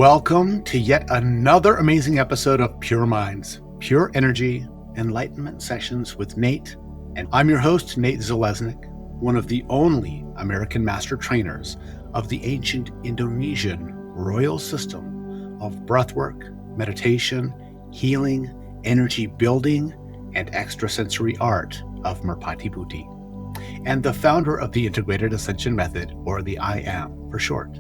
Welcome to yet another amazing episode of Pure Minds, Pure Energy, Enlightenment Sessions with Nate. And I'm your host, Nate Zeleznick, one of the only American master trainers of the ancient Indonesian royal system of breathwork, meditation, healing, energy building, and extrasensory art of Merpati Buddhi, and the founder of the Integrated Ascension Method, or the I Am for short.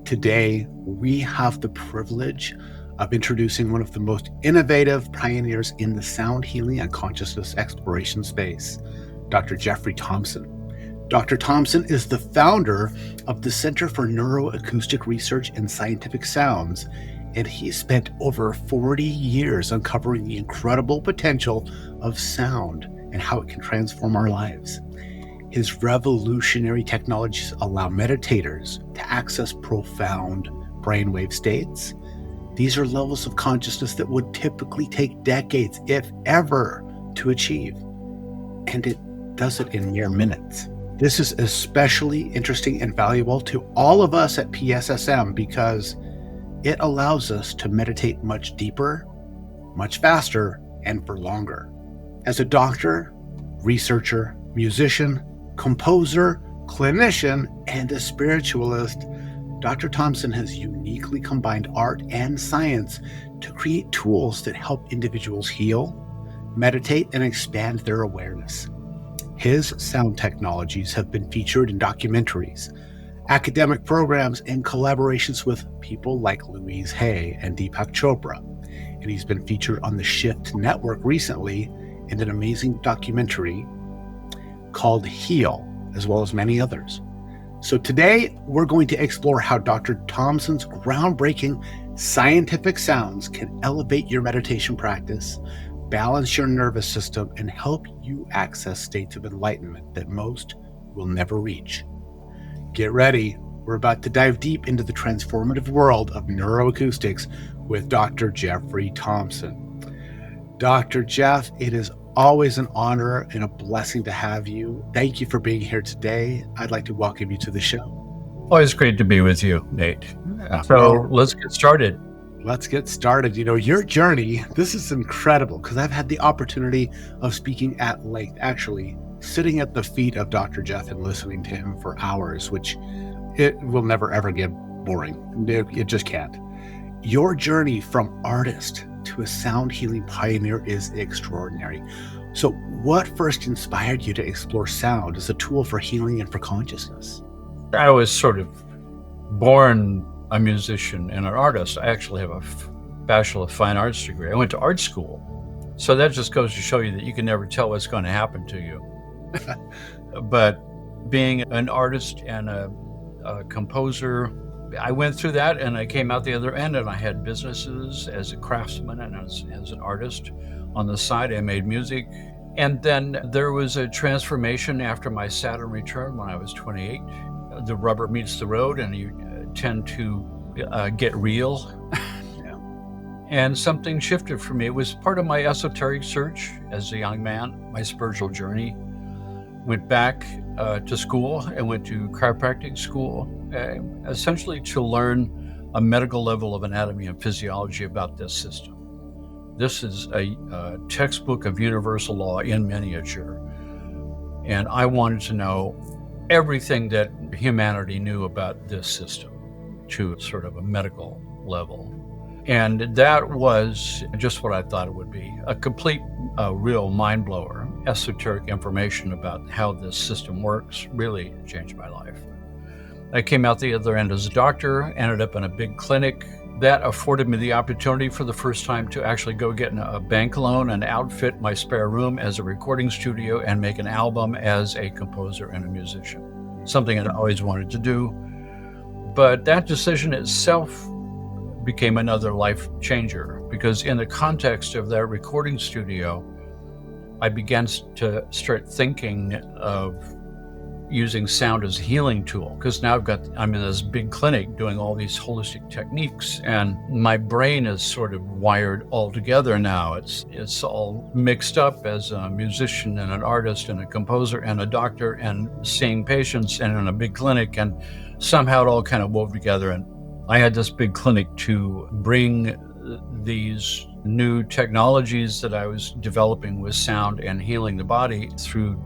Today, we have the privilege of introducing one of the most innovative pioneers in the sound healing and consciousness exploration space, Dr. Jeffrey Thompson. Dr. Thompson is the founder of the Center for Neuroacoustic Research and Scientific Sounds, and he spent over 40 years uncovering the incredible potential of sound and how it can transform our lives. His revolutionary technologies allow meditators to access profound brainwave states. These are levels of consciousness that would typically take decades, if ever, to achieve. And it does it in mere minutes. This is especially interesting and valuable to all of us at PSSM because it allows us to meditate much deeper, much faster, and for longer. As a doctor, researcher, musician, composer, clinician, and a spiritualist, Dr. Thompson has uniquely combined art and science to create tools that help individuals heal, meditate, and expand their awareness. His sound technologies have been featured in documentaries, academic programs, and collaborations with people like Louise Hay and Deepak Chopra. And he's been featured on the Shift Network recently in an amazing documentary called Heal, as well as many others. So today, we're going to explore how Dr. Thompson's groundbreaking scientific sounds can elevate your meditation practice, balance your nervous system, and help you access states of enlightenment that most will never reach. Get ready. We're about to dive deep into the transformative world of neuroacoustics with Dr. Jeffrey Thompson. Dr. Jeff, it is always an honor and a blessing to have you. Thank you for being here today. I'd like to welcome you to the show. Always great to be with you, Nate. So let's get started. Let's get started. You know, your journey, this is incredible because I've had the opportunity of speaking at length, actually sitting at the feet of Dr. Jeff and listening to him for hours, which it will never ever get boring. It just can't. Your journey from artist to a sound healing pioneer is extraordinary. So what first inspired you to explore sound as a tool for healing and for consciousness? I was sort of born a musician and an artist. I actually have a Bachelor of Fine Arts degree. I went to art school. So that just goes to show you that you can never tell what's going to happen to you. But being an artist and a composer, I went through that and I came out the other end, and I had businesses as a craftsman and as an artist. On the side, I made music. And then there was a transformation after my Saturn return when I was 28. The rubber meets the road and you tend to get real. Yeah. And something shifted for me. It was part of my esoteric search as a young man, my spiritual journey. Went back to school and went to chiropractic school, essentially to learn a medical level of anatomy and physiology about this system. This is a textbook of universal law in miniature. And I wanted to know everything that humanity knew about this system to sort of a medical level. And that was just what I thought it would be, a complete, real mind blower. Esoteric information about how this system works really changed my life. I came out the other end as a doctor, ended up in a big clinic. That afforded me the opportunity for the first time to actually go get a bank loan and outfit my spare room as a recording studio and make an album as a composer and a musician. Something I'd always wanted to do. But that decision itself became another life changer, because in the context of that recording studio, I began to start thinking of using sound as a healing tool, because now I'm in this big clinic doing all these holistic techniques, and my brain is sort of wired all together now. It's all mixed up as a musician and an artist and a composer and a doctor and seeing patients and in a big clinic, and somehow it all kind of wove together, and I had this big clinic to bring these new technologies that I was developing with sound and healing the body through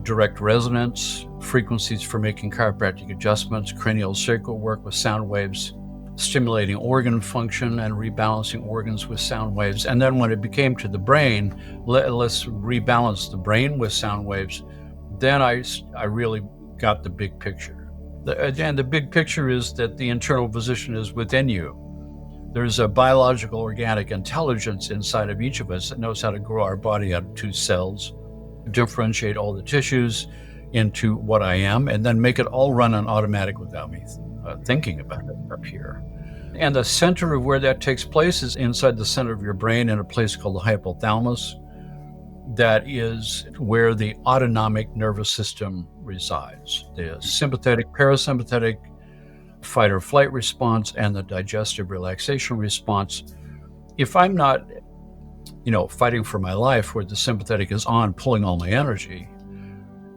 direct resonance, frequencies for making chiropractic adjustments, cranial sacral work with sound waves, stimulating organ function and rebalancing organs with sound waves. And then when it became to the brain, let's rebalance the brain with sound waves, then I really got the big picture. And the big picture is that the internal physician is within you. There's a biological organic intelligence inside of each of us that knows how to grow our body out of 2 cells, differentiate all the tissues into what I am, and then make it all run on automatic without me thinking about it up here. And the center of where that takes place is inside the center of your brain in a place called the hypothalamus. That is where the autonomic nervous system resides. The sympathetic, parasympathetic, fight or flight response, and the digestive relaxation response. If I'm not fighting for my life where the sympathetic is on, pulling all my energy,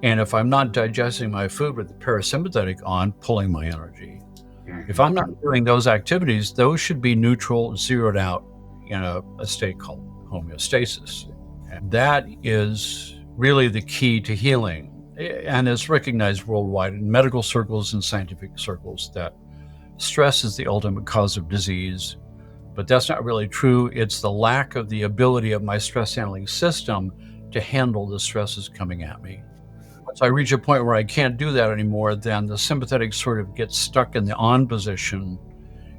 and if I'm not digesting my food with the parasympathetic on, pulling my energy, if I'm not doing those activities, those should be neutral, zeroed out in a state called homeostasis. And that is really the key to healing, and is recognized worldwide in medical circles and scientific circles that stress is the ultimate cause of disease. But that's not really true. It's the lack of the ability of my stress handling system to handle the stresses coming at me. Once I reach a point where I can't do that anymore, then the sympathetic sort of gets stuck in the on position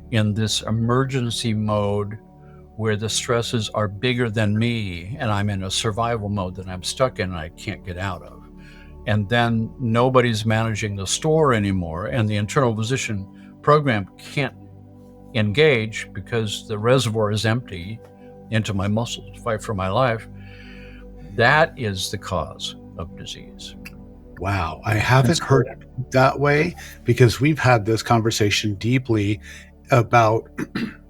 in this emergency mode where the stresses are bigger than me and I'm in a survival mode that I'm stuck in and I can't get out of. And then nobody's managing the store anymore, and the internal physician program can't engage because the reservoir is empty into my muscles to fight for my life. That is the cause of disease. Wow, I haven't heard it that way, because we've had this conversation deeply about,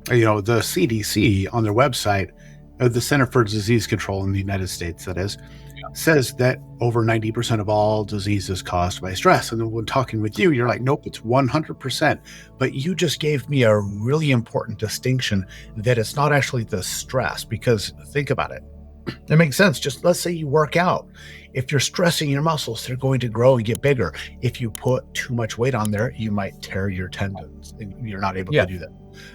the CDC on their website, the Center for Disease Control in the United States, that is, says that over 90% of all disease is caused by stress. And then when talking with you, you're like, nope, it's 100%. But you just gave me a really important distinction that it's not actually the stress, because think about it. It makes sense. Just let's say you work out. If you're stressing your muscles, they're going to grow and get bigger. If you put too much weight on there, you might tear your tendons and you're not able to do that.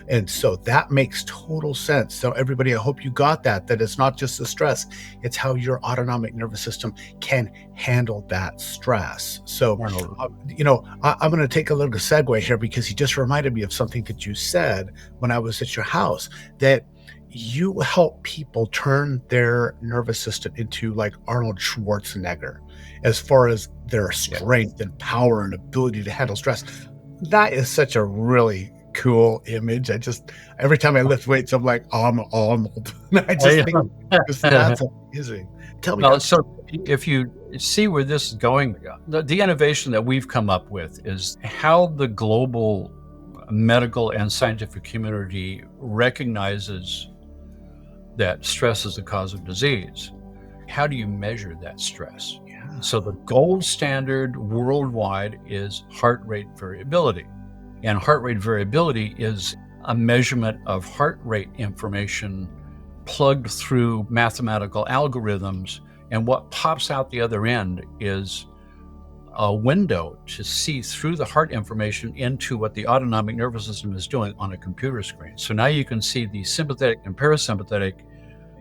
And so that makes total sense. So everybody, I hope you got that it's not just the stress, it's how your autonomic nervous system can handle that stress. So, I'm going to take a little segue here, because you just reminded me of something that you said when I was at your house, that you help people turn their nervous system into like Arnold Schwarzenegger, as far as their strength and power and ability to handle stress. That is such a really cool image. Every time I lift weights, I'm like, I'm Arnold. I just think that's amazing. Tell me. So if you see where this is going, the innovation that we've come up with is how the global medical and scientific community recognizes that stress is the cause of disease. How do you measure that stress? Yeah. So the gold standard worldwide is heart rate variability. And heart rate variability is a measurement of heart rate information plugged through mathematical algorithms. And what pops out the other end is a window to see through the heart information into what the autonomic nervous system is doing on a computer screen. So now you can see the sympathetic and parasympathetic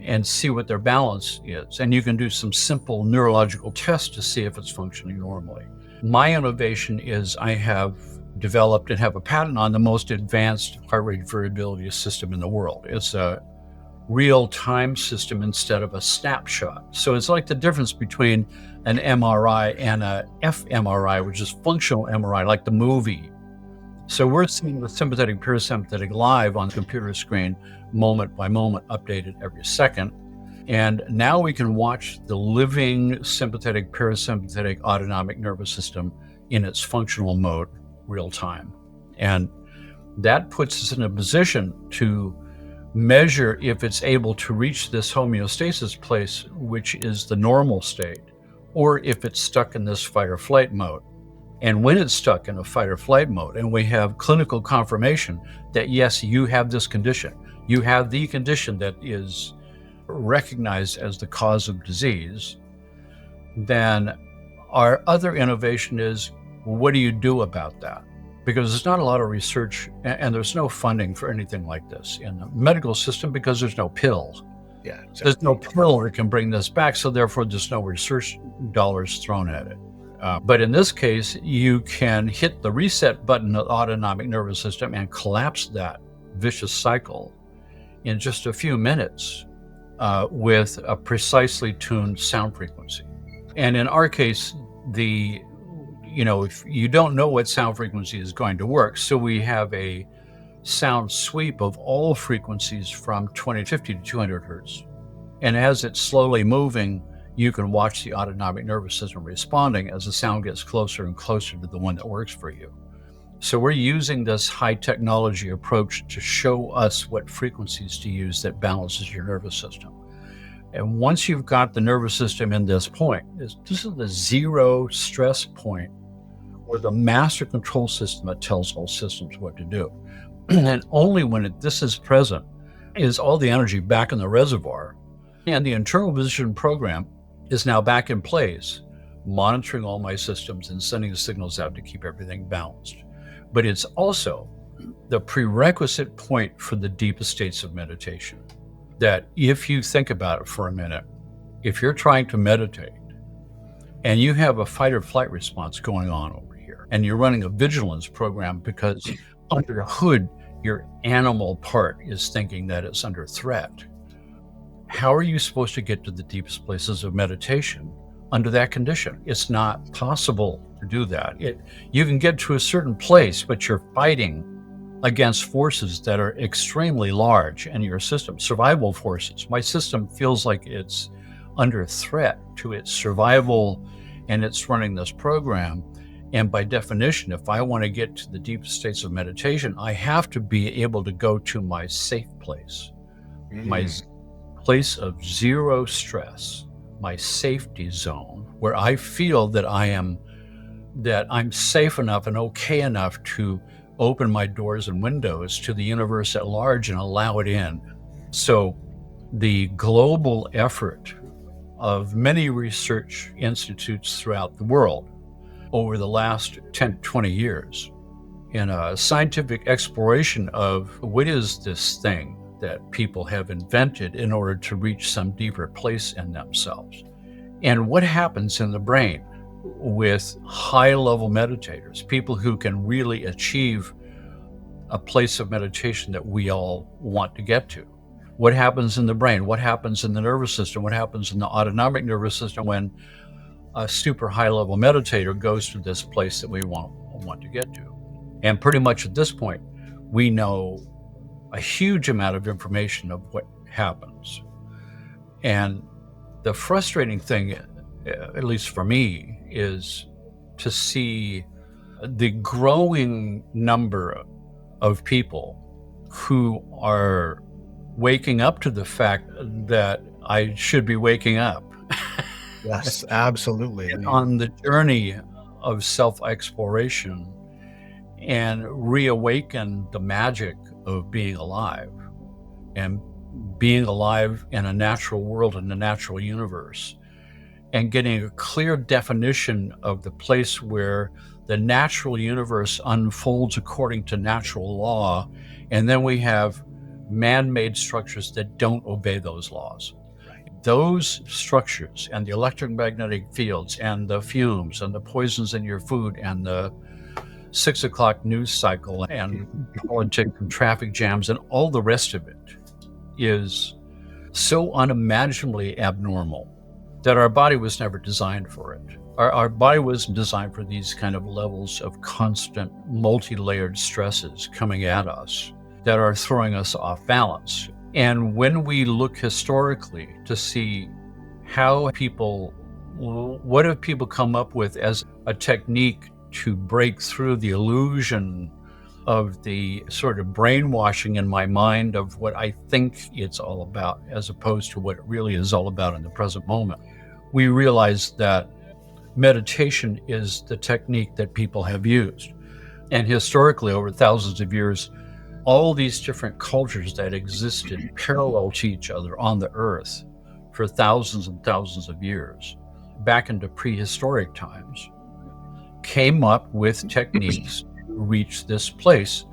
and see what their balance is. And you can do some simple neurological tests to see if it's functioning normally. My innovation is I have developed and have a patent on the most advanced heart rate variability system in the world. It's a real-time system instead of a snapshot. So it's like the difference between an MRI and a fMRI, which is functional MRI, like the movie. So we're seeing the sympathetic, parasympathetic live on the computer screen, moment by moment, updated every second. And now we can watch the living sympathetic, parasympathetic autonomic nervous system in its functional mode, real time. And that puts us in a position to measure if it's able to reach this homeostasis place, which is the normal state, or if it's stuck in this fight or flight mode. And when it's stuck in a fight or flight mode, and we have clinical confirmation that, yes, you have this condition, you have the condition that is recognized as the cause of disease, then our other innovation is, what do you do about that? Because there's not a lot of research, and there's no funding for anything like this in the medical system, because there's no pill. Yeah, exactly. There's no pill that can bring this back, so therefore there's no research dollars thrown at it. But in this case, you can hit the reset button of the autonomic nervous system and collapse that vicious cycle in just a few minutes with a precisely tuned sound frequency. And in our case, if you don't know what sound frequency is going to work, so we have a sound sweep of all frequencies from 2050 to 200 hertz. And as it's slowly moving, you can watch the autonomic nervous system responding as the sound gets closer and closer to the one that works for you. So we're using this high technology approach to show us what frequencies to use that balances your nervous system. And once you've got the nervous system in this point, this is the zero stress point, or the master control system that tells all systems what to do. And only when this is present is all the energy back in the reservoir, and the internal vision program is now back in place, monitoring all my systems and sending the signals out to keep everything balanced. But it's also the prerequisite point for the deepest states of meditation. That if you think about it for a minute, if you're trying to meditate and you have a fight or flight response going on over here, and you're running a vigilance program because under the hood, your animal part is thinking that it's under threat, how are you supposed to get to the deepest places of meditation under that condition? It's not possible to do that. You can get to a certain place, but you're fighting against forces that are extremely large in your system, survival forces. My system feels like it's under threat to its survival, and it's running this program. And by definition, if I want to get to the deepest states of meditation, I have to be able to go to my safe place, my place of zero stress, my safety zone, where I feel that I'm safe enough and okay enough to open my doors and windows to the universe at large and allow it in. So the global effort of many research institutes throughout the world over the last 10, 20 years in a scientific exploration of what is this thing that people have invented in order to reach some deeper place in themselves. And what happens in the brain with high-level meditators, people who can really achieve a place of meditation that we all want to get to. What happens in the brain? What happens in the nervous system? What happens in the autonomic nervous system when a super high-level meditator goes to this place that we want to get to? And pretty much at this point, we know a huge amount of information of what happens. And the frustrating thing, at least for me, is to see the growing number of people who are waking up to the fact that I should be waking up. Yes, absolutely. And on the journey of self-exploration and reawaken the magic of being alive and being alive in a natural world, in the natural universe, and getting a clear definition of the place where the natural universe unfolds according to natural law, and then we have man-made structures that don't obey those laws. Those structures and the electromagnetic fields and the fumes and the poisons in your food and the 6 o'clock news cycle and politics and traffic jams and all the rest of it is so unimaginably abnormal that our body was never designed for it. Our body wasn't designed for these kind of levels of constant multi-layered stresses coming at us that are throwing us off balance. And when we look historically to see what have people come up with as a technique to break through the illusion of the sort of brainwashing in my mind of what I think it's all about, as opposed to what it really is all about in the present moment, we realize that meditation is the technique that people have used. And historically, over thousands of years, all these different cultures that existed parallel to each other on the earth for thousands and thousands of years, back into prehistoric times, came up with techniques to reach this place,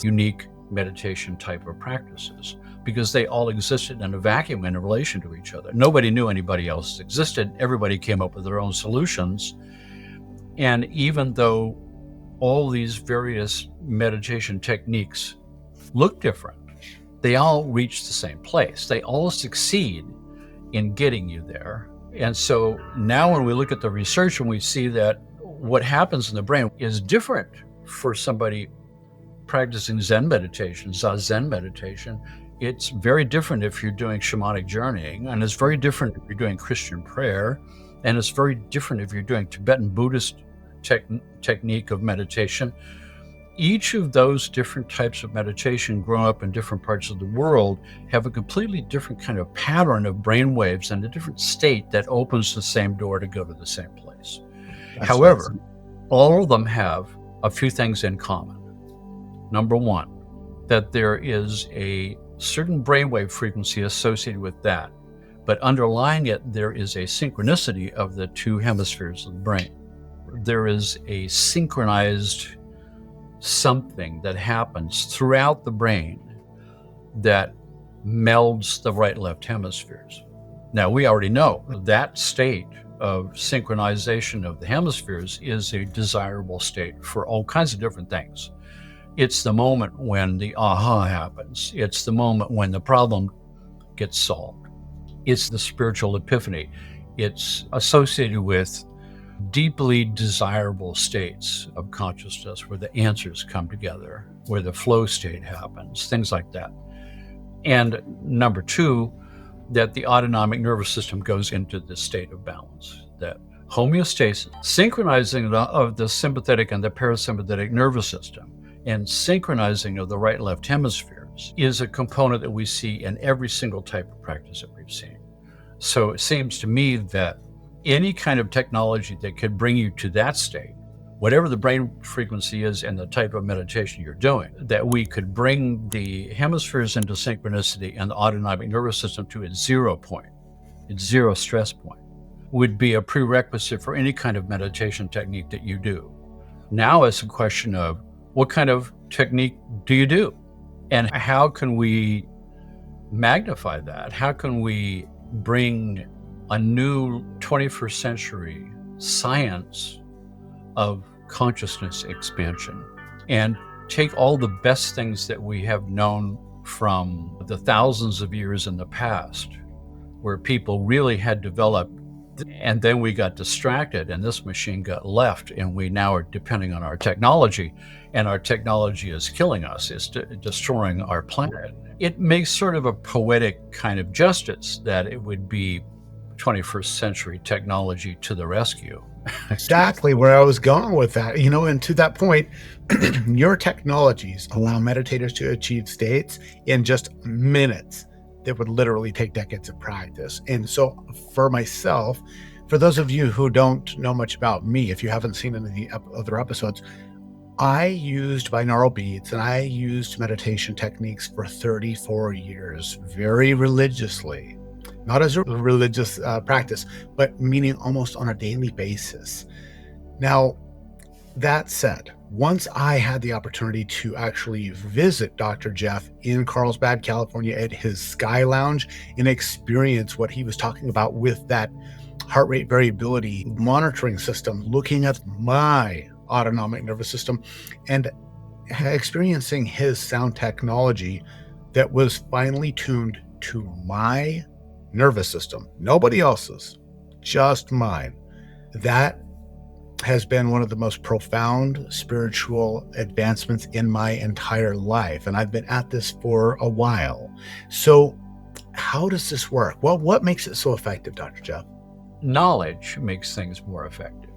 unique meditation type of practices, because they all existed in a vacuum in relation to each other. Nobody knew anybody else existed. Everybody came up with their own solutions. And even though all these various meditation techniques look different, they all reach the same place. They all succeed in getting you there. And so now when we look at the research and we see that what happens in the brain is different for somebody practicing Zen meditation, Zazen meditation. It's very different if you're doing shamanic journeying, and it's very different if you're doing Christian prayer, and it's very different if you're doing Tibetan Buddhist technique of meditation. Each of those different types of meditation growing up in different parts of the world have a completely different kind of pattern of brain waves and a different state that opens the same door to go to the same place. However, all of them have a few things in common. Number one, that there is a certain brainwave frequency associated with that, but underlying it, there is a synchronicity of the two hemispheres of the brain. There is a synchronized something that happens throughout the brain that melds the right left hemispheres. Now, we already know that state of synchronization of the hemispheres is a desirable state for all kinds of different things. It's the moment when the aha happens. It's the moment when the problem gets solved. It's the spiritual epiphany. It's associated with deeply desirable states of consciousness where the answers come together, where the flow state happens, things like that. And number two, that the autonomic nervous system goes into this state of balance, that homeostasis, synchronizing of the sympathetic and the parasympathetic nervous system, and synchronizing of the right and left hemispheres is a component that we see in every single type of practice that we've seen. So it seems to me that any kind of technology that could bring you to that state, whatever the brain frequency is and the type of meditation you're doing, that we could bring the hemispheres into synchronicity and the autonomic nervous system to its 0 point, its zero stress point, would be a prerequisite for any kind of meditation technique that you do. Now it's a question of what kind of technique do you do? And how can we magnify that? How can we bring a new 21st century science of consciousness expansion and take all the best things that we have known from the thousands of years in the past, where people really had developed, and then we got distracted and this machine got left, and we now are depending on our technology, and our technology is killing us, it's destroying our planet. It makes sort of a poetic kind of justice that it would be 21st century technology to the rescue. Exactly where I was going with that. And to that point, your technologies allow meditators to achieve states in just minutes that would literally take decades of practice. And so for myself, for those of you who don't know much about me, if you haven't seen any of the other episodes, I used binaural beats and I used meditation techniques for 34 years, very religiously. Not as a religious practice, but meaning almost on a daily basis. Now, that said, once I had the opportunity to actually visit Dr. Jeff in Carlsbad, California at his Sky Lounge and experience what he was talking about with that heart rate variability monitoring system, looking at my autonomic nervous system and experiencing his sound technology that was finely tuned to my nervous system, nobody else's, just mine. That has been one of the most profound spiritual advancements in my entire life. And I've been at this for a while. So how does this work? Well, what makes it so effective, Dr. Jeff? Knowledge makes things more effective.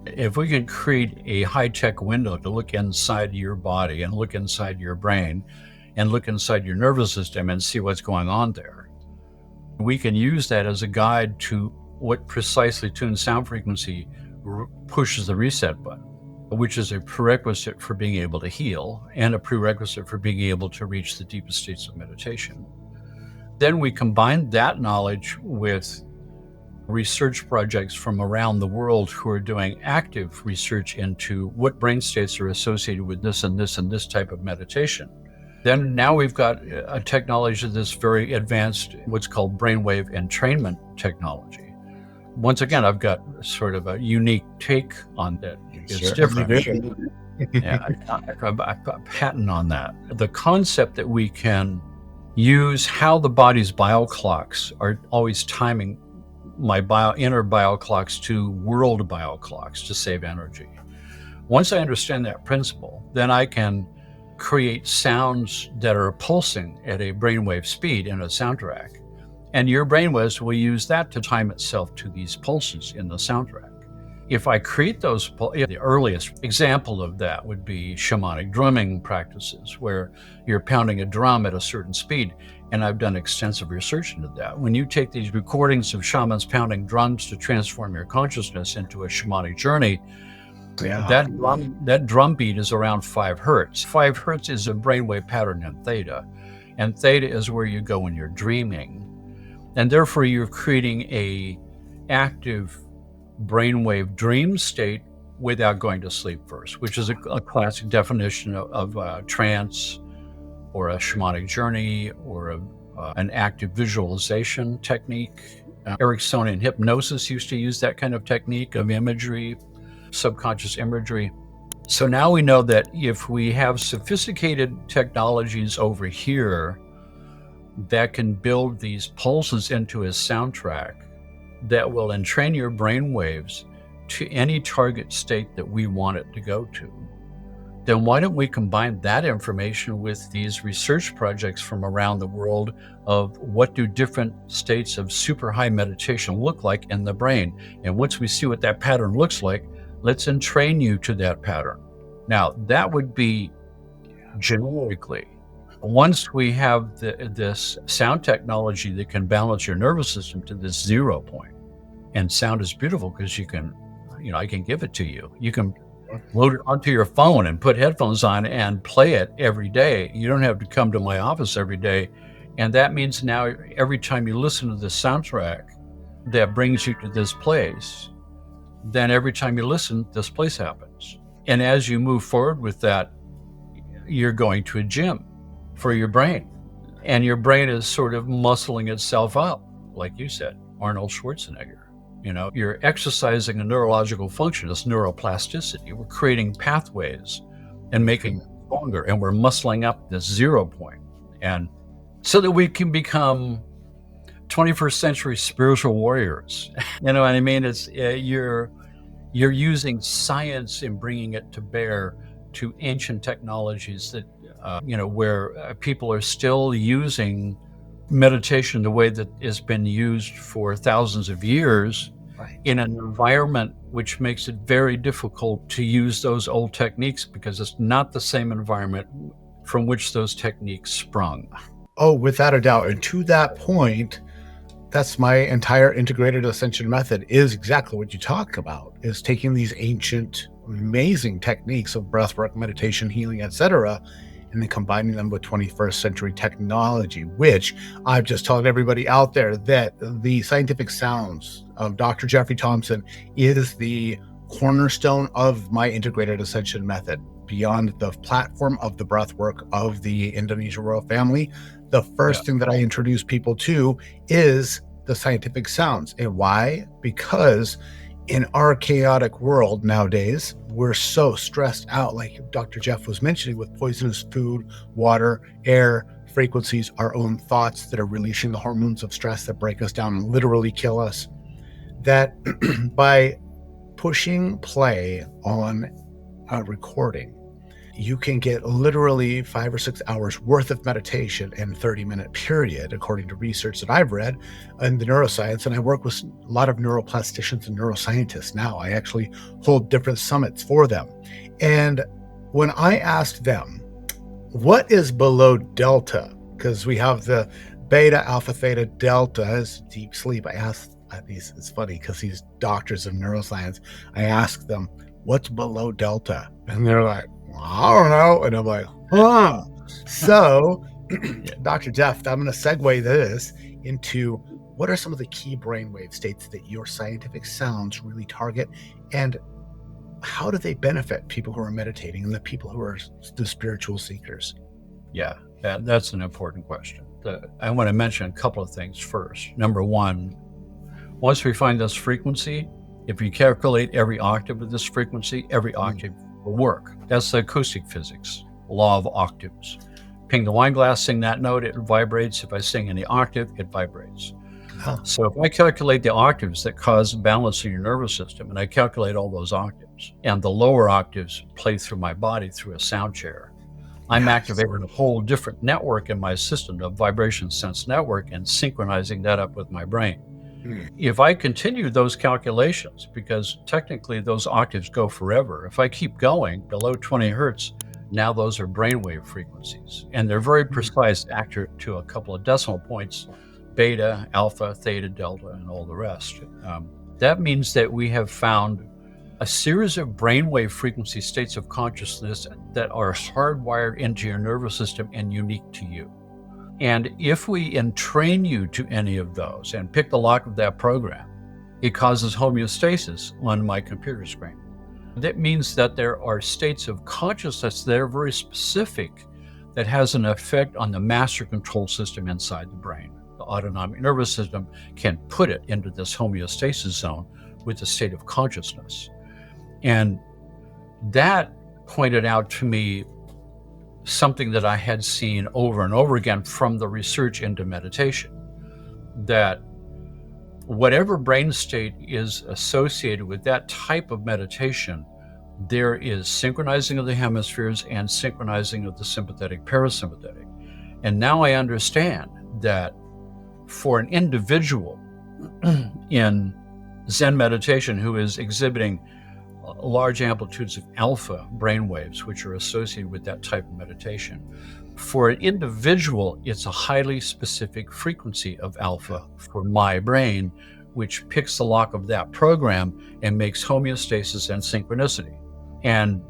If we can create a high-tech window to look inside your body and look inside your brain and look inside your nervous system and see what's going on there, we can use that as a guide to what precisely tuned sound frequency pushes the reset button, which is a prerequisite for being able to heal and a prerequisite for being able to reach the deepest states of meditation. Then we combine that knowledge with research projects from around the world who are doing active research into what brain states are associated with this and this and this type of meditation. Then now we've got a technology that's very advanced, what's called brainwave entrainment technology. Once again, I've got sort of a unique take on that. It's different. Yeah, I put a patent on that. The concept that we can use how the body's bioclocks are always timing my inner bioclocks to world bioclocks to save energy. Once I understand that principle, then I can create sounds that are pulsing at a brainwave speed in a soundtrack. And your brainwaves will use that to time itself to these pulses in the soundtrack. If I create those, the earliest example of that would be shamanic drumming practices, where you're pounding a drum at a certain speed. And I've done extensive research into that. When you take these recordings of shamans pounding drums to transform your consciousness into a shamanic journey, that drum beat is around 5 hertz. 5 hertz is a brainwave pattern in theta. And theta is where you go when you're dreaming. And therefore you're creating a active brainwave dream state without going to sleep first, which is a classic definition of trance or a shamanic journey or an active visualization technique. Ericksonian hypnosis used to use that kind of technique of imagery, subconscious imagery. So now we know that if we have sophisticated technologies over here that can build these pulses into a soundtrack that will entrain your brain waves to any target state that we want it to go to, then why don't we combine that information with these research projects from around the world of what do different states of super high meditation look like in the brain? And once we see what that pattern looks like, let's entrain you to that pattern. Now, that would be generically. Once we have this sound technology that can balance your nervous system to this 0 point, and sound is beautiful because you can, I can give it to you. You can load it onto your phone and put headphones on and play it every day. You don't have to come to my office every day. And that means now every time you listen to the soundtrack that brings you to this place, then every time you listen, this place happens. And as you move forward with that, you're going to a gym for your brain. And your brain is sort of muscling itself up, like you said, Arnold Schwarzenegger. You're exercising a neurological function, it's neuroplasticity. We're creating pathways and making them stronger, and we're muscling up this 0 point. And so that we can become 21st century spiritual warriors. You know what I mean? It's you're using science and bringing it to bear to ancient technologies that, where people are still using meditation the way that it's been used for thousands of years, right, in an environment which makes it very difficult to use those old techniques because it's not the same environment from which those techniques sprung. Oh, without a doubt. And to that point, that's my entire integrated ascension method is exactly what you talk about, is taking these ancient, amazing techniques of breathwork, meditation, healing, etc., and then combining them with 21st century technology, which I've just told everybody out there that the scientific sounds of Dr. Jeffrey Thompson is the cornerstone of my integrated ascension method. Beyond the platform of the breathwork of the Indonesia royal family, the first thing that I introduce people to is the scientific sounds. And why? Because in our chaotic world nowadays, we're so stressed out, like Dr. Jeff was mentioning, with poisonous food, water, air, frequencies, our own thoughts that are releasing the hormones of stress that break us down and literally kill us, that by pushing play on a recording, you can get literally 5 or 6 hours worth of meditation in a 30-minute period, according to research that I've read in the neuroscience. And I work with a lot of neuroplasticians and neuroscientists now. I actually hold different summits for them. And when I asked them, what is below delta? Because we have the beta, alpha, theta, delta is deep sleep. I asked these, it's funny because these doctors of neuroscience, I asked them, what's below delta? And they're like, well, I don't know. And I'm like, huh. So, Dr. Jeff, I'm going to segue this into what are some of the key brainwave states that your scientific sounds really target, and how do they benefit people who are meditating and the people who are the spiritual seekers? Yeah, that's an important question. I want to mention a couple of things first. Number one, once we find this frequency, if you calculate every octave of this frequency, every octave will work. That's the acoustic physics, law of octaves. Ping the wine glass, sing that note, it vibrates. If I sing in the octave, it vibrates. Huh. So if I calculate the octaves that cause balance in your nervous system, and I calculate all those octaves, and the lower octaves play through my body through a sound chair, I'm activating a whole different network in my system, a vibration sense network, and synchronizing that up with my brain. If I continue those calculations, because technically those octaves go forever, if I keep going below 20 hertz, now those are brainwave frequencies, and they're very precise, accurate to a couple of decimal points, beta, alpha, theta, delta, and all the rest. That means that we have found a series of brainwave frequency states of consciousness that are hardwired into your nervous system and unique to you. And if we entrain you to any of those and pick the lock of that program, it causes homeostasis on my computer screen. That means that there are states of consciousness that are very specific, that has an effect on the master control system inside the brain. The autonomic nervous system can put it into this homeostasis zone with the state of consciousness. And that pointed out to me something that I had seen over and over again from the research into meditation, that whatever brain state is associated with that type of meditation, there is synchronizing of the hemispheres and synchronizing of the sympathetic parasympathetic. And now I understand that for an individual in Zen meditation who is exhibiting large amplitudes of alpha brainwaves, which are associated with that type of meditation, for an individual, it's a highly specific frequency of alpha for my brain, which picks the lock of that program and makes homeostasis and synchronicity. And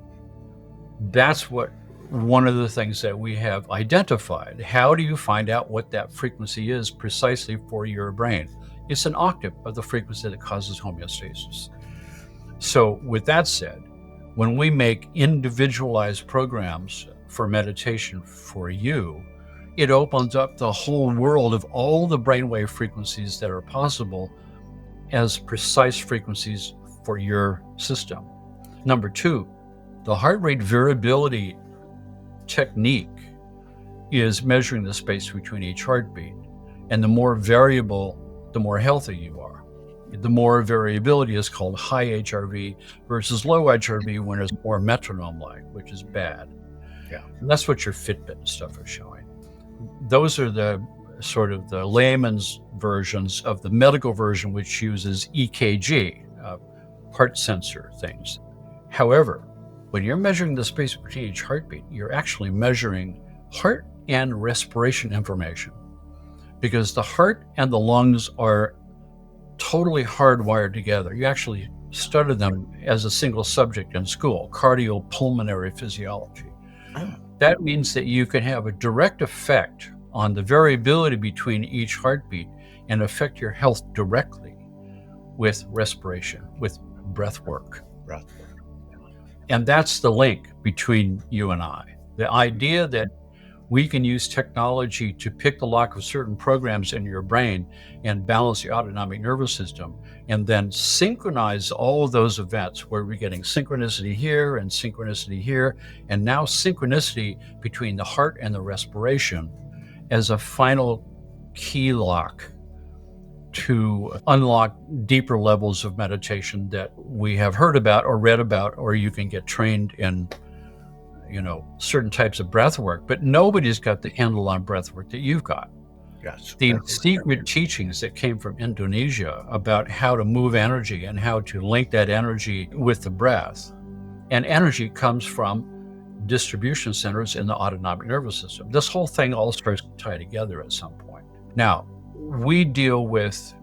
that's one of the things that we have identified. How do you find out what that frequency is precisely for your brain? It's an octave of the frequency that causes homeostasis. So with that said, when we make individualized programs for meditation for you, it opens up the whole world of all the brainwave frequencies that are possible as precise frequencies for your system. Number two, the heart rate variability technique is measuring the space between each heartbeat. And the more variable, the more healthy you are. The more variability is called high HRV versus low HRV when it's more metronome-like, which is bad. Yeah. And that's what your Fitbit and stuff is showing. Those are the sort of the layman's versions of the medical version, which uses EKG, heart sensor things. However, when you're measuring the space between each heartbeat, you're actually measuring heart and respiration information, because the heart and the lungs are totally hardwired together. You actually study them as a single subject in school, cardiopulmonary physiology. That means that you can have a direct effect on the variability between each heartbeat and affect your health directly with respiration, with breath work. And that's the link between you and I. The idea that we can use technology to pick the lock of certain programs in your brain and balance the autonomic nervous system, and then synchronize all of those events where we're getting synchronicity here and synchronicity here, and now synchronicity between the heart and the respiration as a final key lock to unlock deeper levels of meditation that we have heard about or read about, or you can get trained in certain types of breath work, but nobody's got the handle on breath work that you've got. Yes. The secret teachings that came from Indonesia about how to move energy and how to link that energy with the breath. And energy comes from distribution centers in the autonomic nervous system. This whole thing all starts to tie together at some point. Now, we deal with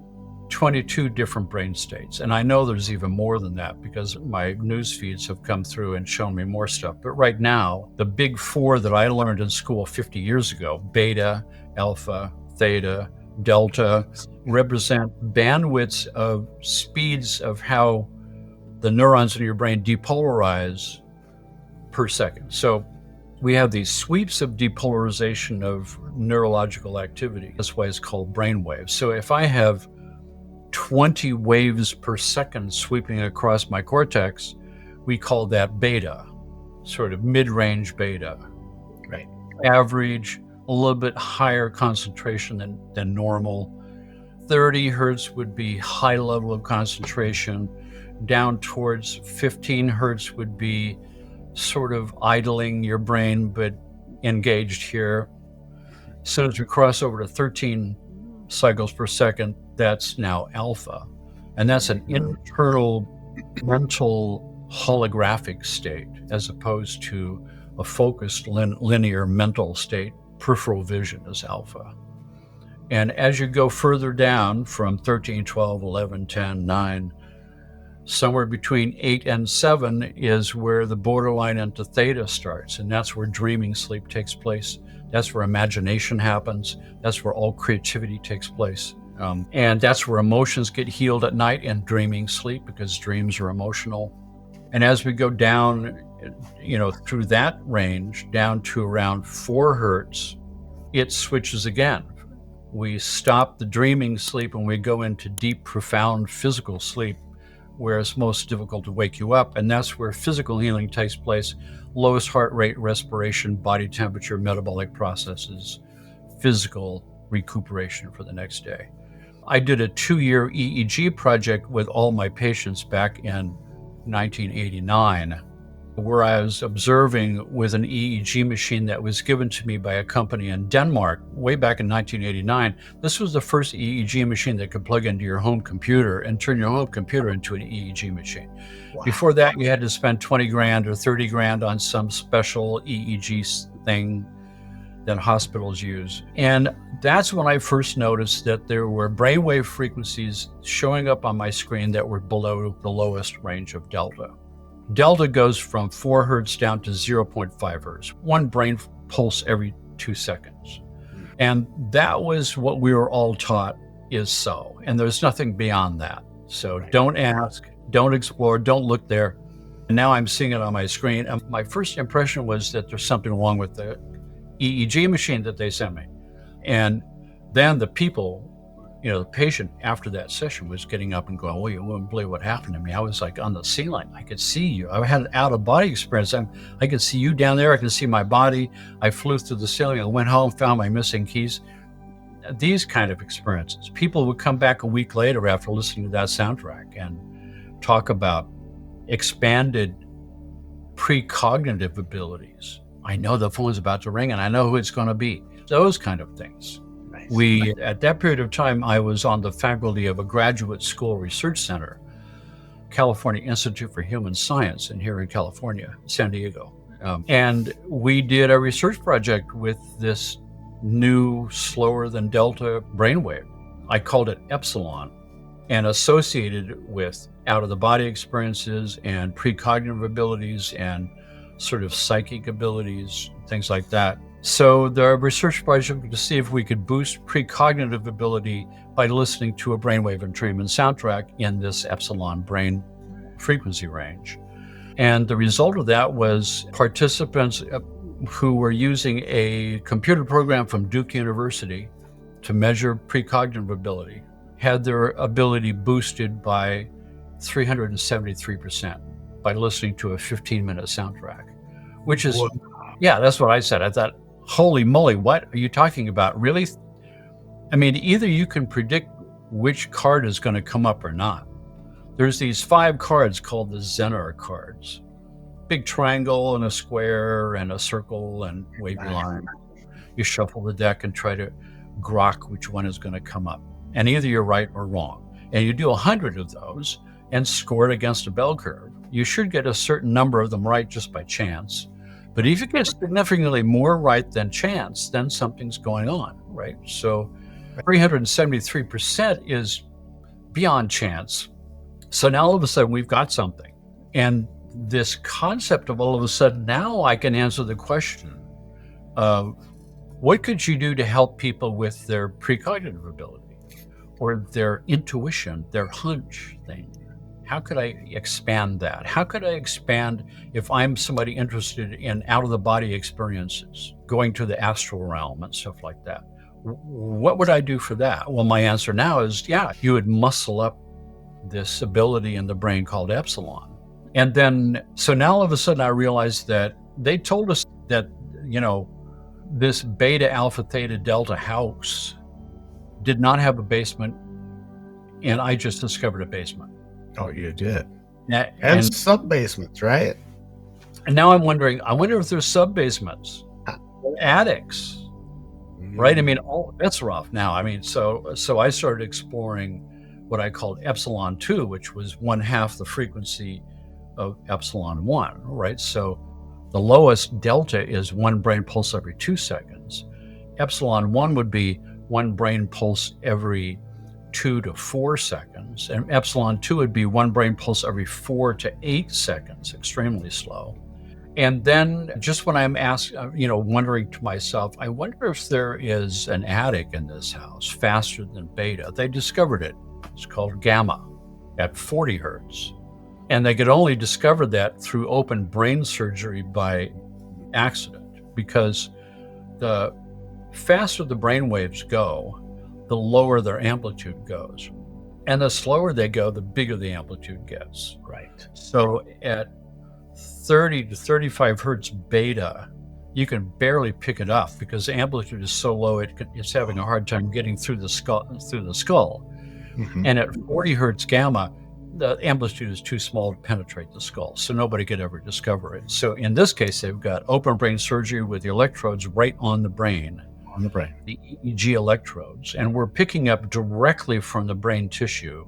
22 different brain states, and I know there's even more than that because my news feeds have come through and shown me more stuff. But right now, the big four that I learned in school 50 years ago, beta, alpha, theta, delta, represent bandwidths of speeds of how the neurons in your brain depolarize per second. So we have these sweeps of depolarization of neurological activity. That's why it's called brain waves. So if I have 20 waves per second sweeping across my cortex, we call that beta, sort of mid-range beta. Right. Average, a little bit higher concentration than normal. 30 hertz would be high level of concentration. Down towards 15 hertz would be sort of idling your brain, but engaged here. As soon as we cross over to 13 cycles per second, that's now alpha. And that's an internal mental holographic state as opposed to a focused linear mental state. Peripheral vision is alpha. And as you go further down from 13, 12, 11, 10, 9, somewhere between 8 and 7 is where the borderline into theta starts. And that's where dreaming sleep takes place. That's where imagination happens. That's where all creativity takes place. And that's where emotions get healed at night in dreaming sleep because dreams are emotional. And as we go down, through that range, down to around 4 hertz, it switches again. We stop the dreaming sleep and we go into deep, profound physical sleep where it's most difficult to wake you up. And that's where physical healing takes place. Lowest heart rate, respiration, body temperature, metabolic processes, physical recuperation for the next day. I did a 2-year EEG project with all my patients back in 1989, where I was observing with an EEG machine that was given to me by a company in Denmark way back in 1989. This was the first EEG machine that could plug into your home computer and turn your home computer into an EEG machine. Wow. Before that, you had to spend 20 grand or 30 grand on some special EEG thing that hospitals use. And that's when I first noticed that there were brainwave frequencies showing up on my screen that were below the lowest range of delta. Delta goes from 4 hertz down to 0.5 hertz, one brain pulse every 2 seconds. And that was what we were all taught is so. And there's nothing beyond that. So don't ask, don't explore, don't look there. And now I'm seeing it on my screen. And my first impression was that there's something wrong with the EEG machine that they sent me. And then the people, the patient after that session was getting up and going, well, you wouldn't believe what happened to me. I was like on the ceiling. I could see you. I had an out-of-body experience. I could see you down there. I could see my body. I flew through the ceiling. I went home, found my missing keys. These kind of experiences. People would come back a week later after listening to that soundtrack and talk about expanded precognitive abilities. I know the phone's about to ring and I know who it's going to be. Those kind of things. Nice. At that period of time, I was on the faculty of a graduate school research center, California Institute for Human Science, and here in California, San Diego. And we did a research project with this new, slower than delta brainwave. I called it Epsilon, and associated with out-of-the-body experiences and precognitive abilities and sort of psychic abilities, things like that. So the research project to see if we could boost precognitive ability by listening to a brainwave entrainment soundtrack in this epsilon brain frequency range. And the result of that was participants who were using a computer program from Duke University to measure precognitive ability had their ability boosted by 373% by listening to a 15-minute soundtrack, which is, yeah, that's what I said. I thought, holy moly, what are you talking about? Really? I mean, either you can predict which card is going to come up or not. There's these 5 cards called the Zener cards. Big triangle and a square and a circle and wavy line. You shuffle the deck and try to grok which one is going to come up. And either you're right or wrong. And you do 100 of those and score it against a bell curve. You should get a certain number of them right just by chance. But if you get significantly more right than chance, then something's going on, right? So 373% is beyond chance. So now all of a sudden we've got something. And this concept of all of a sudden, now I can answer the question of what could you do to help people with their precognitive ability or their intuition, their hunch thing? How could I expand that? How could I expand if I'm somebody interested in out-of-the-body experiences, going to the astral realm and stuff like that? What would I do for that? Well, my answer now is, yeah, you would muscle up this ability in the brain called epsilon. And then, so now all of a sudden I realized that they told us that, this beta, alpha, theta, delta house did not have a basement, and I just discovered a basement. Oh, you did. And sub-basements, right? And now I'm wondering, I wonder if there's sub-basements, attics, right? I mean, that's rough now. I mean, so I started exploring what I called epsilon 2, which was 1/2 the frequency of epsilon 1, right? So the lowest delta is 1 brain pulse every 2 seconds. Epsilon 1 would be 1 brain pulse every 2 to 4 seconds, and epsilon 2 would be 1 brain pulse every 4 to 8 seconds, extremely slow. And then just when I'm wondering to myself, I wonder if there is an attic in this house faster than beta. They discovered it. It's called gamma at 40 hertz. And they could only discover that through open brain surgery by accident, because the faster the brain waves go, the lower their amplitude goes. And the slower they go, the bigger the amplitude gets. Right. So at 30 to 35 hertz beta, you can barely pick it up because the amplitude is so low, it's having a hard time getting through the skull. Mm-hmm. And at 40 hertz gamma, the amplitude is too small to penetrate the skull, so nobody could ever discover it. So in this case, they've got open brain surgery with the electrodes right on the brain. On the brain. The EEG electrodes. And we're picking up directly from the brain tissue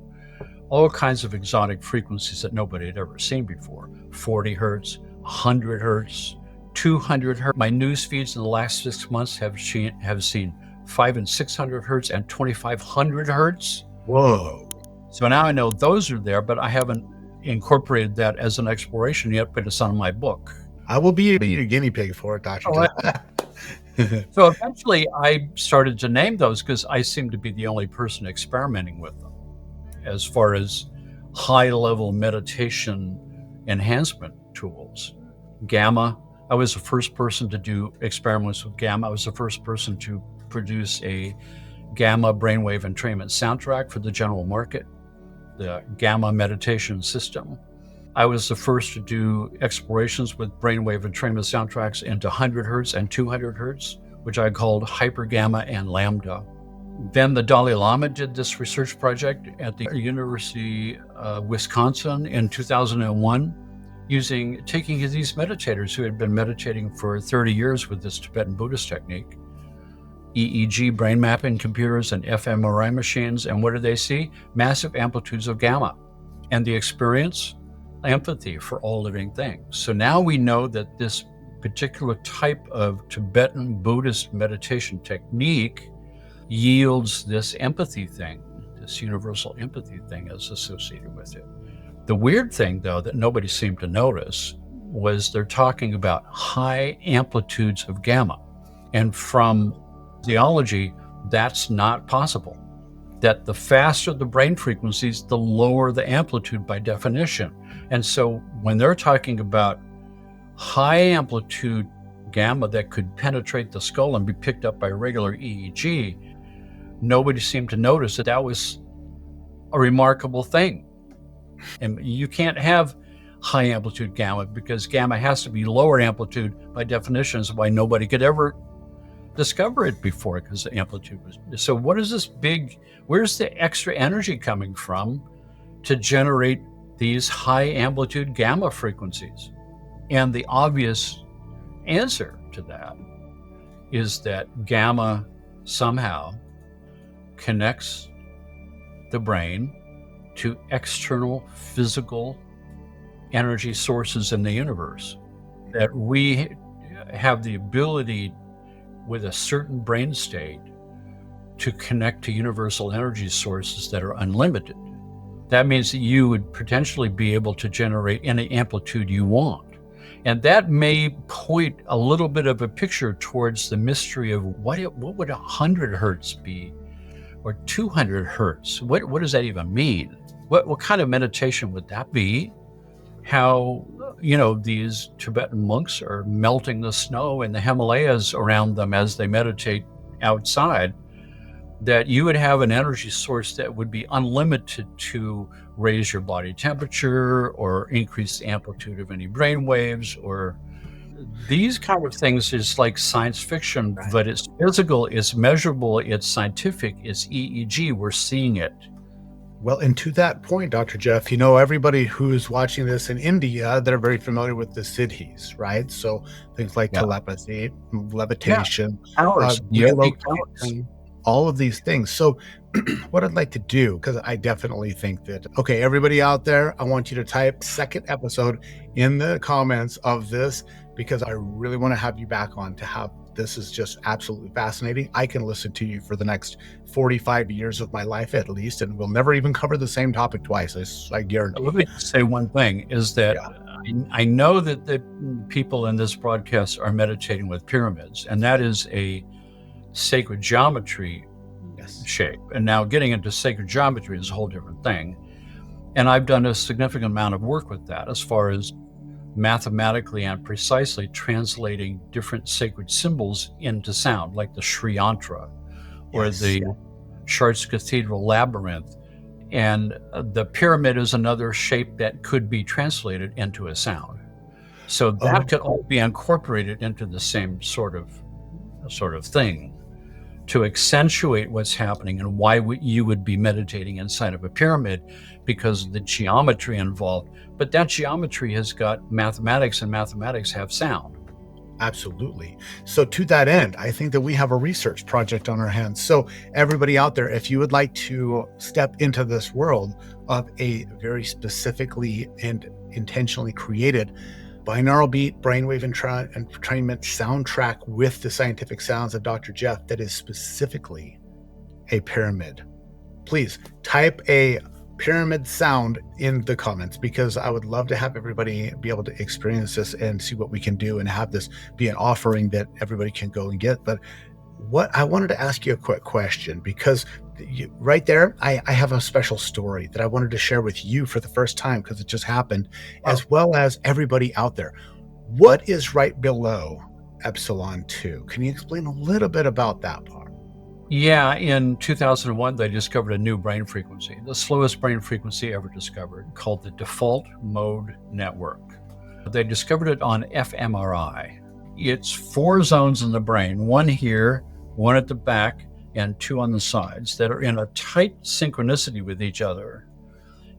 all kinds of exotic frequencies that nobody had ever seen before. 40 hertz, 100 hertz, 200 hertz. My news feeds in the last 6 months have seen 500 and 600 hertz and 2500 hertz. Whoa. So now I know those are there, but I haven't incorporated that as an exploration yet, but it's on my book. I will be a guinea pig for it, Dr. So eventually I started to name those because I seem to be the only person experimenting with them as far as high-level meditation enhancement tools. Gamma, I was the first person to do experiments with gamma. I was the first person to produce a gamma brainwave entrainment soundtrack for the general market, the gamma meditation system. I was the first to do explorations with brainwave entrainment soundtracks into 100 hertz and 200 hertz, which I called hyper gamma and lambda. Then the Dalai Lama did this research project at the University of Wisconsin in 2001, taking these meditators who had been meditating for 30 years with this Tibetan Buddhist technique, EEG brain mapping computers and fMRI machines, and what did they see? Massive amplitudes of gamma. And the experience? Empathy for all living things. So now we know that this particular type of Tibetan Buddhist meditation technique yields this empathy thing, this universal empathy thing is associated with it. The weird thing, though, that nobody seemed to notice was they're talking about high amplitudes of gamma. And from theology, that's not possible. That the faster the brain frequencies, the lower the amplitude by definition. And so when they're talking about high amplitude gamma that could penetrate the skull and be picked up by regular EEG, nobody seemed to notice that was a remarkable thing. And you can't have high amplitude gamma because gamma has to be lower amplitude by definition, is why nobody could ever discover it before, because the amplitude was. So what is this where's the extra energy coming from to generate these high amplitude gamma frequencies? And the obvious answer to that is that gamma somehow connects the brain to external physical energy sources in the universe. That we have the ability with a certain brain state to connect to universal energy sources that are unlimited. That means that you would potentially be able to generate any amplitude you want. And that may point a little bit of a picture towards the mystery of what would 100 hertz be, or 200 hertz? What does that even mean? What kind of meditation would that be? How, these Tibetan monks are melting the snow in the Himalayas around them as they meditate outside, that you would have an energy source that would be unlimited to raise your body temperature or increase the amplitude of any brain waves, or these kind of things is like science fiction, right? But it's physical, it's measurable, it's scientific, it's EEG, we're seeing it. Well, and to that point, Dr. Jeff, everybody who's watching this in India, they're very familiar with the siddhis, right? So things like telepathy, levitation, relocation, all of these things. So what I'd like to do, because I definitely think that, okay, everybody out there, I want you to type second episode in the comments of this, because I really want to have you back on to have, this is just absolutely fascinating. I can listen to you for the next 45 years of my life at least, and we'll never even cover the same topic twice. I guarantee. Let me say one thing is that I know that the people in this broadcast are meditating with pyramids, and that is a sacred geometry shape. And now getting into sacred geometry is a whole different thing. And I've done a significant amount of work with that as far as mathematically and precisely translating different sacred symbols into sound, like the Sri Yantra or the Chartres Cathedral Labyrinth. And the pyramid is another shape that could be translated into a sound. So that could all be incorporated into the same sort of thing to accentuate what's happening and why you would be meditating inside of a pyramid, because of the geometry involved. But that geometry has got mathematics, and mathematics have sound. Absolutely. So to that end, I think that we have a research project on our hands. So everybody out there, if you would like to step into this world of a very specifically and intentionally created binaural beat, brainwave entrainment soundtrack with the scientific sounds of Dr. Jeff that is specifically a pyramid, please type a pyramid sound in the comments, because I would love to have everybody be able to experience this and see what we can do and have this be an offering that everybody can go and get. But what I wanted to ask you a quick question, because right there, I have a special story that I wanted to share with you for the first time, because it just happened, as well as everybody out there. What is right below Epsilon 2? Can you explain a little bit about that part? Yeah, in 2001, they discovered a new brain frequency, the slowest brain frequency ever discovered, called the default mode network. They discovered it on fMRI. It's 4 zones in the brain, one here, one at the back, and 2 on the sides, that are in a tight synchronicity with each other,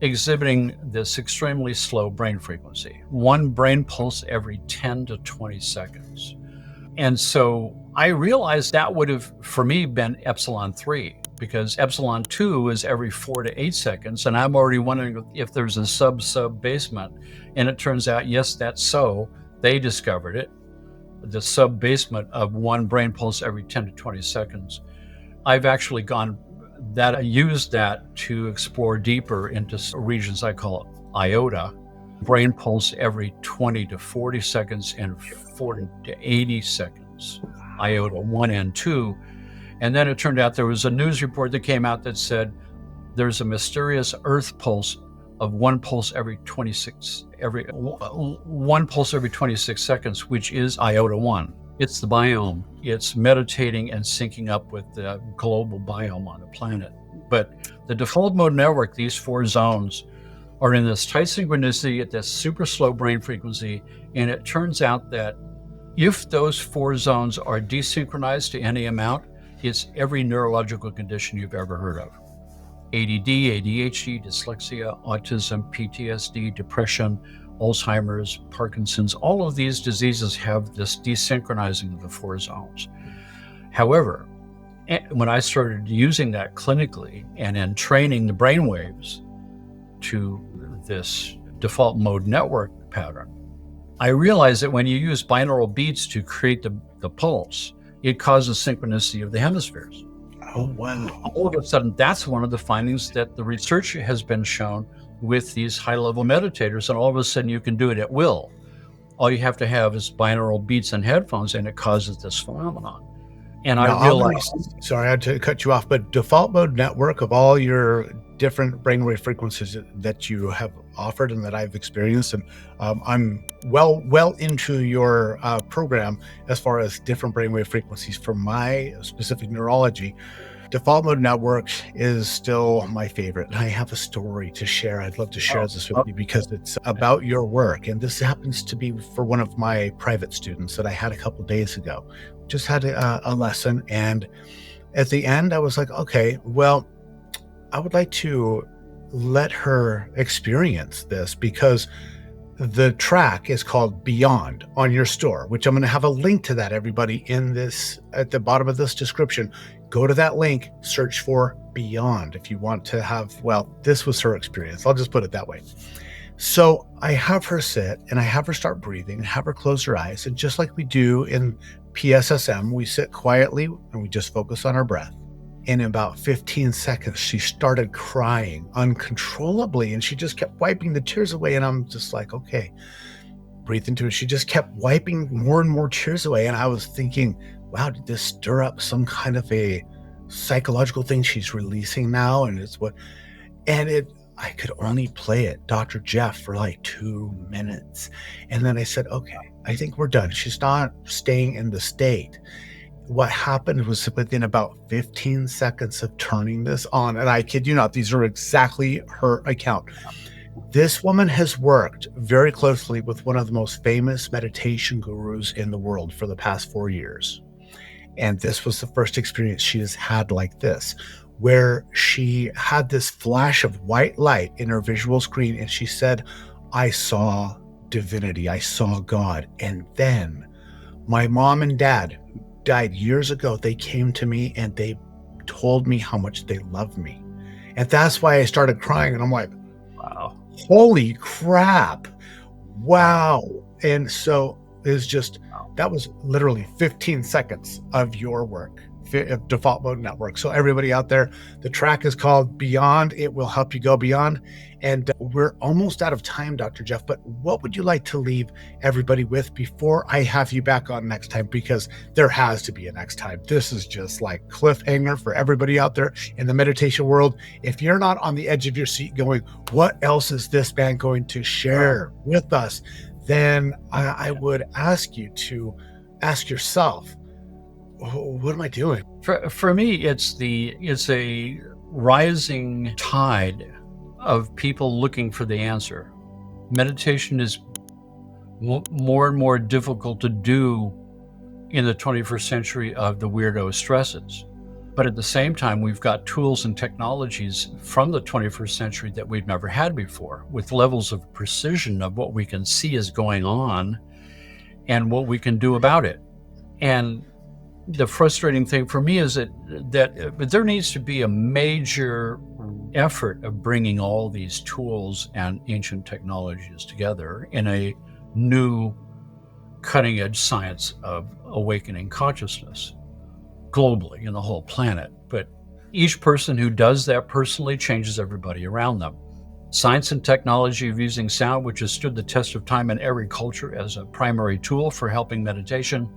exhibiting this extremely slow brain frequency, 1 brain pulse every 10 to 20 seconds. And so I realized that would have, for me, been Epsilon 3, because Epsilon 2 is every 4 to 8 seconds. And I'm already wondering if there's a sub basement. And it turns out, yes, that's so. They discovered it, the sub basement of 1 brain pulse every 10 to 20 seconds. I've actually used that to explore deeper into regions I call iota, brain pulse every 20 to 40 seconds and 40 to 80 seconds, iota 1 and 2. And then it turned out there was a news report that came out that said there's a mysterious earth pulse of 1 pulse every 26 seconds, which is iota 1. It's the biome. It's meditating and syncing up with the global biome on the planet. But the default mode network, these 4 zones, are in this tight synchronicity at this super slow brain frequency. And it turns out that if those 4 zones are desynchronized to any amount, it's every neurological condition you've ever heard of. ADD, ADHD, dyslexia, autism, PTSD, depression, Alzheimer's, Parkinson's, all of these diseases have this desynchronizing of the 4 zones. However, when I started using that clinically and in training the brain waves to this default mode network pattern, I realized that when you use binaural beats to create the pulse, it causes synchronicity of the hemispheres. Oh, wow. All of a sudden, that's one of the findings that the research has been shown with these high-level meditators, and all of a sudden you can do it at will. All you have to have is binaural beats and headphones, and it causes this phenomenon. And Now, I realized, sorry, I had to cut you off, but default mode network of all your different brainwave frequencies that you have offered and that I've experienced, and I'm well into your program as far as different brainwave frequencies for my specific neurology. Default mode network is still my favorite. And I have a story to share. I'd love to share this with you because it's about your work. And this happens to be for one of my private students that I had a couple of days ago. Just had a lesson. And at the end, I was like, okay, well, I would like to let her experience this because the track is called Beyond on your store, which I'm going to have a link to that, everybody, in this at the bottom of this description. Go to that link, search for Beyond if you want to have, well, this was her experience. I'll just put it that way. So I have her sit and I have her start breathing and have her close her eyes. And just like we do in PSSM, we sit quietly and we just focus on our breath. In about 15 seconds, she started crying uncontrollably and she just kept wiping the tears away. And I'm just like, okay, breathe into it. She just kept wiping more and more tears away. And I was thinking, wow, did this stir up some kind of a psychological thing she's releasing now? And I could only play it, Dr. Jeff, for like 2 minutes. And then I said, okay, I think we're done. She's not staying in the state. What happened was within about 15 seconds of turning this on, and I kid you not, these are exactly her account. This woman has worked very closely with one of the most famous meditation gurus in the world for the past 4 years. And this was the first experience she has had like this, where she had this flash of white light in her visual screen. And she said, I saw divinity. I saw God. And then my mom and dad died years ago. They came to me and they told me how much they love me. And that's why I started crying. And I'm like, wow, holy crap. Wow. And so it's just, that was literally 15 seconds of your work, of Default Mode Network. So everybody out there, the track is called Beyond. It will help you go beyond. And we're almost out of time, Dr. Jeff, but what would you like to leave everybody with before I have you back on next time? Because there has to be a next time. This is just like cliffhanger for everybody out there in the meditation world. If you're not on the edge of your seat going, what else is this man going to share with us? Then I would ask you to ask yourself, what am I doing? For me, it's a rising tide of people looking for the answer. Meditation is more and more difficult to do in the 21st century of the weirdo stresses. But at the same time, we've got tools and technologies from the 21st century that we've never had before, with levels of precision of what we can see is going on and what we can do about it. And the frustrating thing for me is that there needs to be a major effort of bringing all these tools and ancient technologies together in a new cutting-edge science of awakening consciousness globally in the whole planet. But each person who does that personally changes everybody around them. Science and technology of using sound, which has stood the test of time in every culture as a primary tool for helping meditation,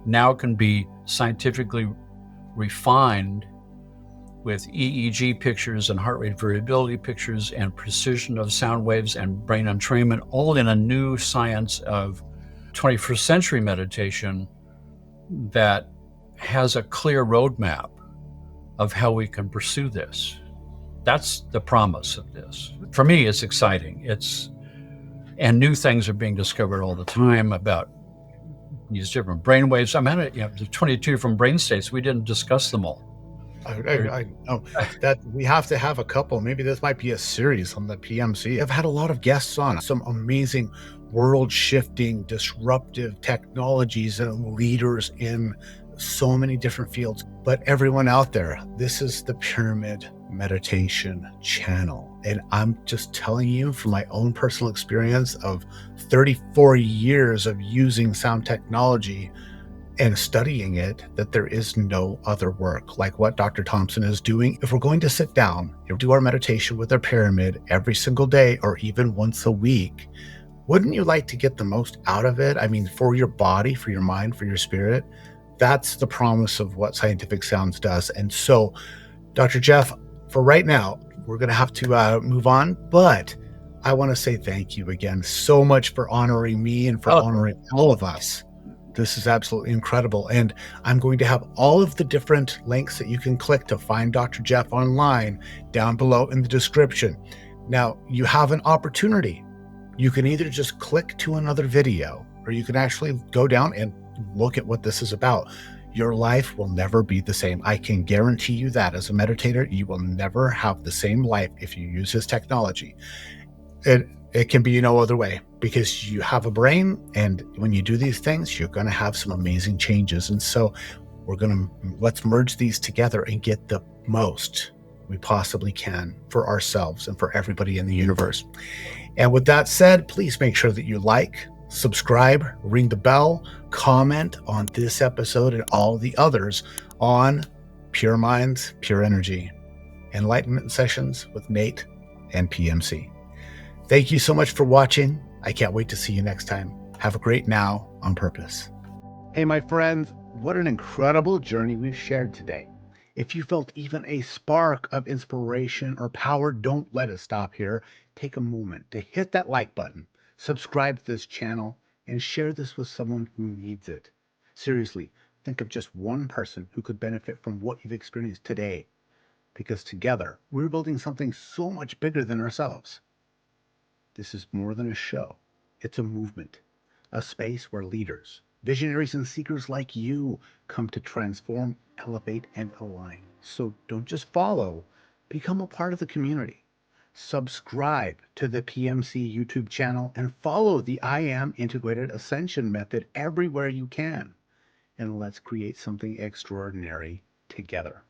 now can be scientifically refined with EEG pictures and heart rate variability pictures and precision of sound waves and brain entrainment, all in a new science of 21st century meditation that has a clear roadmap of how we can pursue this. That's the promise of this. For me, it's exciting. And new things are being discovered all the time about these different brain waves. I mean, the 22 different brain states. We didn't discuss them all. I know that we have to have a couple. Maybe this might be a series on the PMC. I've had a lot of guests on, some amazing world-shifting, disruptive technologies and leaders in so many different fields. But everyone out there, this is the Pyramid Meditation channel. And I'm just telling you from my own personal experience of 34 years of using sound technology and studying it that there is no other work like what Dr. Thompson is doing. If we're going to sit down and do our meditation with our pyramid every single day or even once a week, wouldn't you like to get the most out of it? I mean, for your body, for your mind, for your spirit. That's the promise of what Scientific Sounds does. And so, Dr. Jeff, for right now, we're going to have to move on, but I want to say thank you again so much for honoring me and for honoring all of us. This is absolutely incredible. And I'm going to have all of the different links that you can click to find Dr. Jeff online down below in the description. Now, you have an opportunity. You can either just click to another video, or you can actually go down and look at what this is about. Your life will never be the same. I can guarantee you that. As a meditator, you will never have the same life if you use this technology. It can be no other way, because you have a brain, and when you do these things, you're going to have some amazing changes. And so let's merge these together and get the most we possibly can for ourselves and for everybody in the universe. And with that said, please make sure that you like, subscribe, ring the bell, comment on this episode and all the others on Pure Minds, Pure Energy, Enlightenment Sessions with Nate and PMC. Thank you so much for watching. I can't wait to see you next time. Have a great now on purpose. Hey, my friends, what an incredible journey we've shared today. If you felt even a spark of inspiration or power, don't let us stop here. Take a moment to hit that like button, subscribe to this channel, and share this with someone who needs it. Seriously, think of just one person who could benefit from what you've experienced today, because together we're building something so much bigger than ourselves. This is more than a show. It's a movement, a space where leaders, visionaries, and seekers like you come to transform, elevate, and align. So don't just follow, become a part of the community. Subscribe to the PMC YouTube channel and follow the I Am Integrated Ascension method everywhere you can. And let's create something extraordinary together.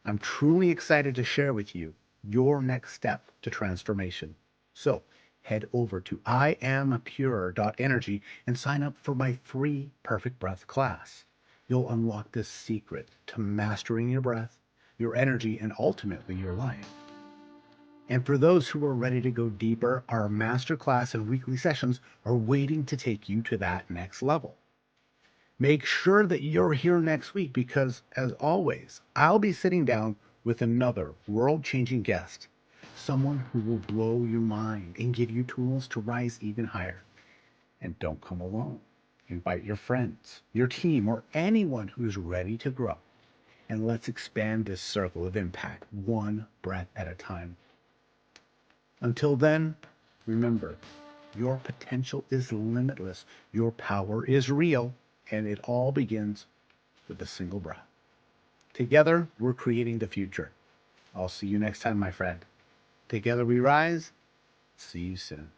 I'm truly excited to share with you your next step to transformation. So head over to IamPure.energy and sign up for my free Perfect Breath class. You'll unlock the secret to mastering your breath, your energy, and ultimately your life. And for those who are ready to go deeper, our masterclass and weekly sessions are waiting to take you to that next level. Make sure that you're here next week, because, as always, I'll be sitting down with another world-changing guest, someone who will blow your mind and give you tools to rise even higher. And don't come alone. Invite your friends, your team, or anyone who's ready to grow. And let's expand this circle of impact one breath at a time. Until then, remember, your potential is limitless. Your power is real. And it all begins with a single breath. Together, we're creating the future. I'll see you next time, my friend. Together we rise. See you soon.